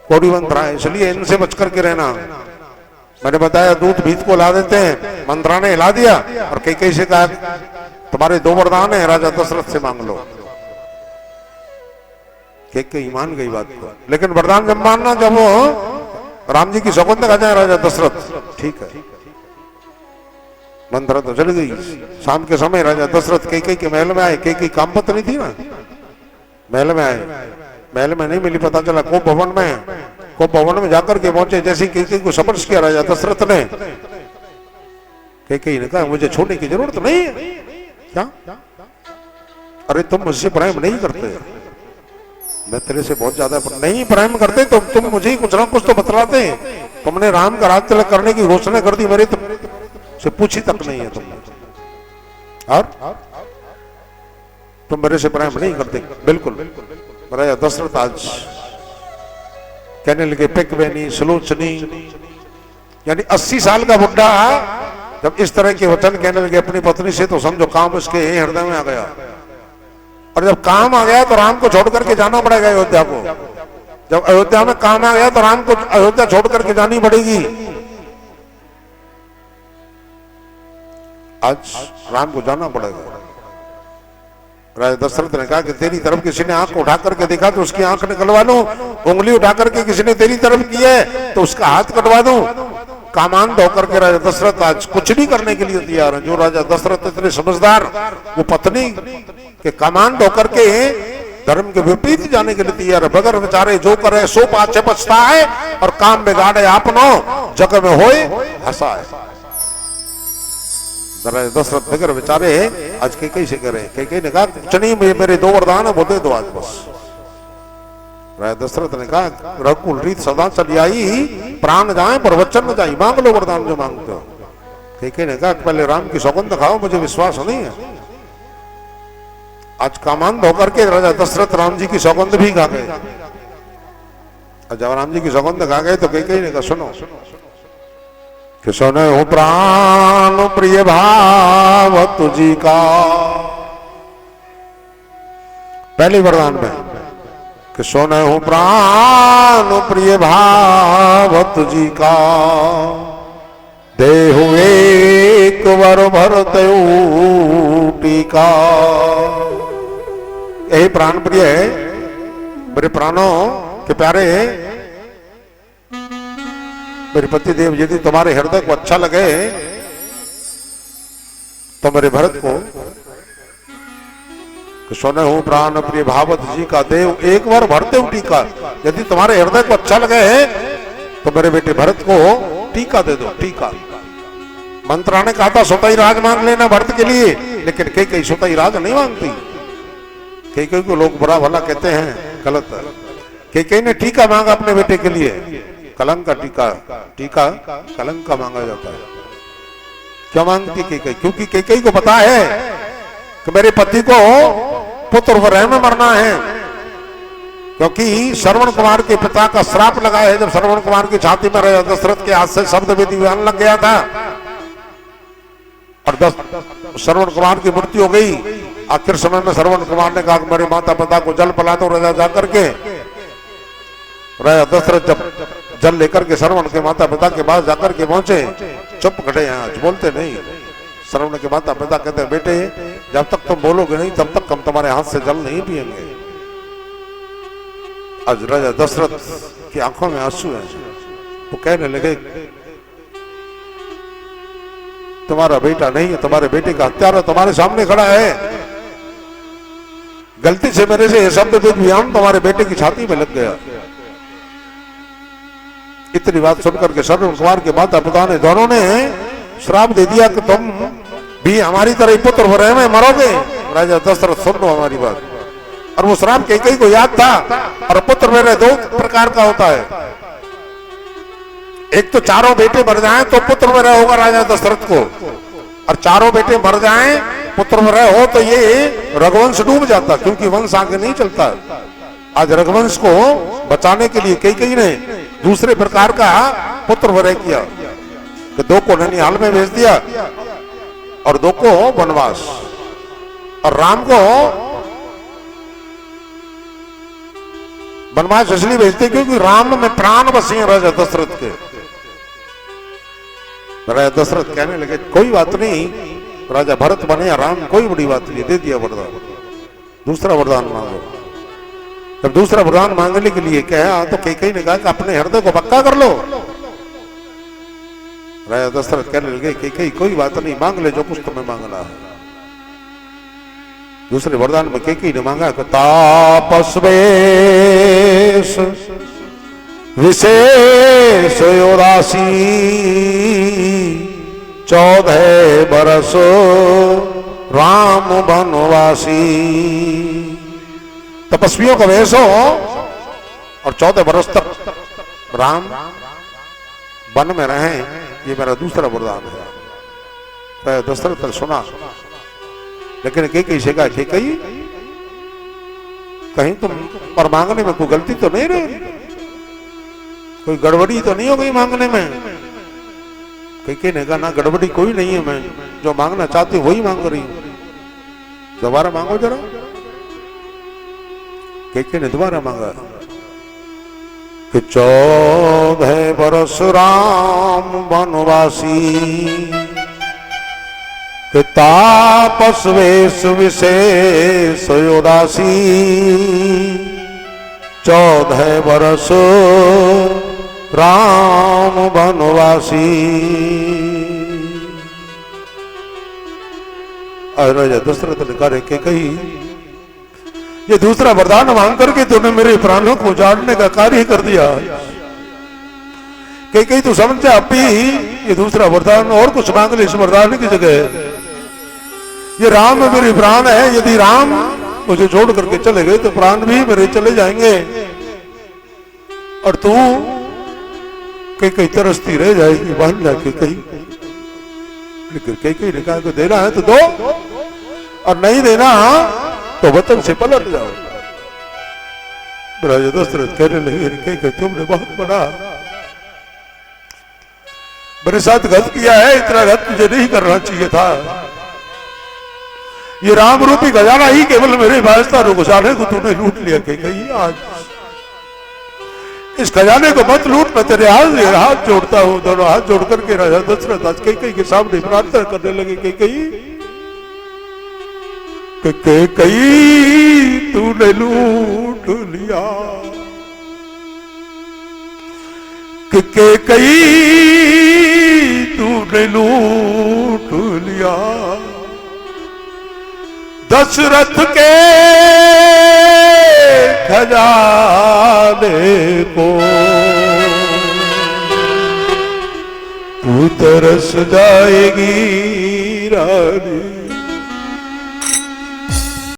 कौड़ी मंत्रा है, इसलिए इनसे बच करके रहना। मैंने बताया दूध भीत को ला देते हैं, मंत्रा ने हिला दिया और कई से कहा तुम्हारे 2 वरदान है, राजा दशरथ से मांग लो। कई मान गई बात को, लेकिन वरदान जब मानना जब वो राम जी की सौगंध खा जाए राजा दशरथ, ठीक है। मंत्रा तो चल गई। शाम के समय राजा दशरथ कई के महल में आए, कई काम पत्नी थी ना, महल में आए, महल में नहीं मिली, पता चला को भवन में, को भवन में जाकर के पहुंचे। जैसे कई को समर्श किया राजा दशरथ ने, कई ने कहा मुझे छोड़ने की जरूरत नहीं है। क्या? अरे तुम मुझसे प्रेम नहीं करते, मैं तेरे से बहुत ज्यादा नहीं प्रेम करते, तो तुम मुझे कुछ ना कुछ तो बतलाते। तुमने राम का राज तिलक करने की घोषणा कर दी, मेरी से पूछी तक नहीं है तुमने, और तुम मेरे से प्रेम नहीं करते बिल्कुल। राजा दशरथ आज कहने लगे पिक बेनी सुलोचनी, यानी 80 साल का बुढ़ा जब इस तरह के वचन कहने लगे अपनी पत्नी से, तो समझो काम उसके हृदय में आ गया। और जब काम आ गया तो राम को छोड़ करके जाना पड़ेगा अयोध्या को। जब अयोध्या में काम आ गया तो राम को अयोध्या छोड़ करके जानी पड़ेगी। आज राम को जाना पड़ेगा। राजा दशरथ ने कहा कि तेरी तरफ किसी ने आंख उठा करके देखा तो उसकी आंख निकलवा दूं, उंगली उठा करके किसी ने तेरी तरफ की है तो उसका हाथ कटवा दूं। कामांध होकर के राजा दशरथ आज कुछ भी करने के लिए तैयार है। जो राजा दशरथ इतने समझदार, वो पत्नी के कामांध होकर के धर्म के विपरीत जाने के लिए तैयार है। बगैर विचारे जो करे सो पाछे पछता है, और काम बिगाड़े आपनो जग में होए हंसाए। दशरथ बगैर विचारे आज कई से करे, कई ने कहा कुछ नहीं, मेरे 2 वरदान है, वो दे दो आज बस। राजा दशरथ ने कहा रघुकुल रीत सदा चली आई, प्राण जाए पर वचन न जाए, मांग लो वरदान जो मांगते हो। कई ने कहा पहले राम की सौगंध खाओ, मुझे विश्वास नहीं है। आज कामांध होकर के राजा दशरथ राम जी की सौगंध भी खा गए। जब राम जी की सौगंध खा गए तो कई ने कहा सुनो कि सुनो प्राण प्रिय भाव तुझी का, पहले वरदान में कि सुनो प्राण प्रिय भाव तुझी का, देहु एक वर भरते टीका। यही प्राण प्रिय है, मेरे प्राणों के प्यारे, मेरे पति देव, यदि तुम्हारे हृदय को अच्छा लगे तो मेरे भरत को सोने हूं प्राण प्रिय भावत जी का, देव एक बार भरते हूं टीका। यदि तुम्हारे हृदय को अच्छा लगे तो मेरे बेटे भरत को टीका दे दो, टीका। मंत्रा ने कहा था सुतई राज मांग लेना भरत के लिए, लेकिन कई सुतई राज नहीं मांगती। कई को लोग बुरा भला कहते हैं, गलत है। कई ने टीका मांगा अपने बेटे के लिए, कलंक का टीका, टीका कलंक का मांगा जाता है। क्या मांगती कई? क्योंकि कई को पता है कि मेरे पति को पुत्र वरह में मरना है, क्योंकि श्रवण कुमार के पिता का श्राप लगा है। जब श्रवण कुमार की छाती में राजा दशरथ के हाथ से शब्द विधि विधान लग गया था और श्रवण कुमार की मृत्यु हो गई। आखिर समय में श्रवण कुमार ने कहा मेरे माता पिता को जल पिला दो। राजा जाकर के राजा दशरथ जब जल लेकर के श्रवण के माता पिता के पास जाकर के पहुंचे, चुप खड़े हैं, आज बोलते नहीं। श्रवण के माता पिता कहते हैं बेटे जब तक तुम बोलोगे नहीं तब तक हम तुम्हारे हाथ से जल नहीं पिएंगे। आज राजा दशरथ की आंखों में आंसू हैं। वो कहने लगे तुम्हारा बेटा नहीं है, तुम्हारे बेटे का हत्यारा तुम्हारे सामने खड़ा है। गलती से मेरे से शब्द विधान तुम्हारे बेटे की छाती में लग गया। इतनी बात सुनकर के श्रवण कुमार के माता पिता ने दोनों ने श्राप दे दिया कि तुम भी हमारी तरह पुत्र वरह में मरोगे। राजा दशरथ सुन लो हमारी बात। और वो श्राप कई को याद था। और पुत्र वरह 2 प्रकार का होता है, एक तो चारों बेटे मर जाएं तो पुत्र वरह होगा राजा दशरथ को, और चारों बेटे मर जाएं पुत्र वरह हो तो ये रघुवंश डूब जाता, क्योंकि वंश आगे नहीं चलता। आज रघुवंश को बचाने के लिए कई ने दूसरे प्रकार का पुत्र वरह किया कि 2 को ननिहाल में भेज दिया और 2 को वनवास, और राम को वनवास इसलिए भेजते क्योंकि राम में प्राण बसे हैं राजा दशरथ के। राजा दशरथ कहने लगे कोई बात नहीं, राजा भरत बने या राम, कोई बड़ी बात नहीं, दे दिया वरदान, दूसरा वरदान मांगो। जब दूसरा वरदान मांगने के लिए कहा तो कैकेयी ने कहा कि अपने हृदय को पक्का कर लो। राजा दशरथ कहने लगे कैकेयी कोई बात नहीं, मांग ले जो कुछ तुम्हें मांगना है। दूसरे वरदान में कैकेयी ने मांगा कि तापस वेश विशेष उदासी 14 बरस राम वनवासी। तपस्वियों का वेश हो और 14 बरस तक राम वन में रहें, ये मेरा दूसरा वरदान है। दशरथ ने सुना, लेकिन कैकेयी से कहा कैकेयी कहीं तुम पर मांगने में कोई गलती तो नहीं रही, कोई गड़बड़ी तो नहीं हो गई मांगने में? कैकेयी ने कहा ना, गड़बड़ी कोई नहीं है, मैं जो मांगना चाहती हूँ वही मांग रही हूं, दोबारा मांगो जरा। कैकेयी ने दोबारा मांगा कि 14 बरस राम वनवासी तापस वेश विशेष उदासी 14 बरस राम वनवासी। राजा दशरथ ने कहा कैकेयी ये दूसरा वरदान मांग करके तूने मेरे प्राणों को उजाड़ने का कार्य कर दिया। कैकेयी तू समझ अब भी ये दूसरा वरदान और कुछ मांग ले इस वरदान की जगह। ये राम मेरे प्राण है, यदि राम मुझे छोड़ करके चले गए तो प्राण भी मेरे चले जाएंगे और तू कैकेयी तरसती रह जाएगी मान जाके कहीं। लेकिन कैकेयी ने कहा देना है तो दो और नहीं देना तो वतन से पलट जाओ। राजा दशरथ कहने लगे कैकेयी तुमने बहुत बड़ा मेरे साथ गलत किया है, इतना गलत मुझे नहीं करना चाहिए था। ये राम रूपी खजाना ही केवल मेरे वास्ता गुजारे को तूने लूट लिया कैकेयी। आज इस खजाने को मत लूट, मैं तेरे हाथ जोड़ता हूं। दोनों हाथ जोड़ करके राजा दशरथ आज कैकेयी के सामने प्रार्थना करने लगे कैकेयी तूने लूट लिया, कैकेयी तूने लूट लिया दशरथ के खजाने को, तू तरस जाएगी रानी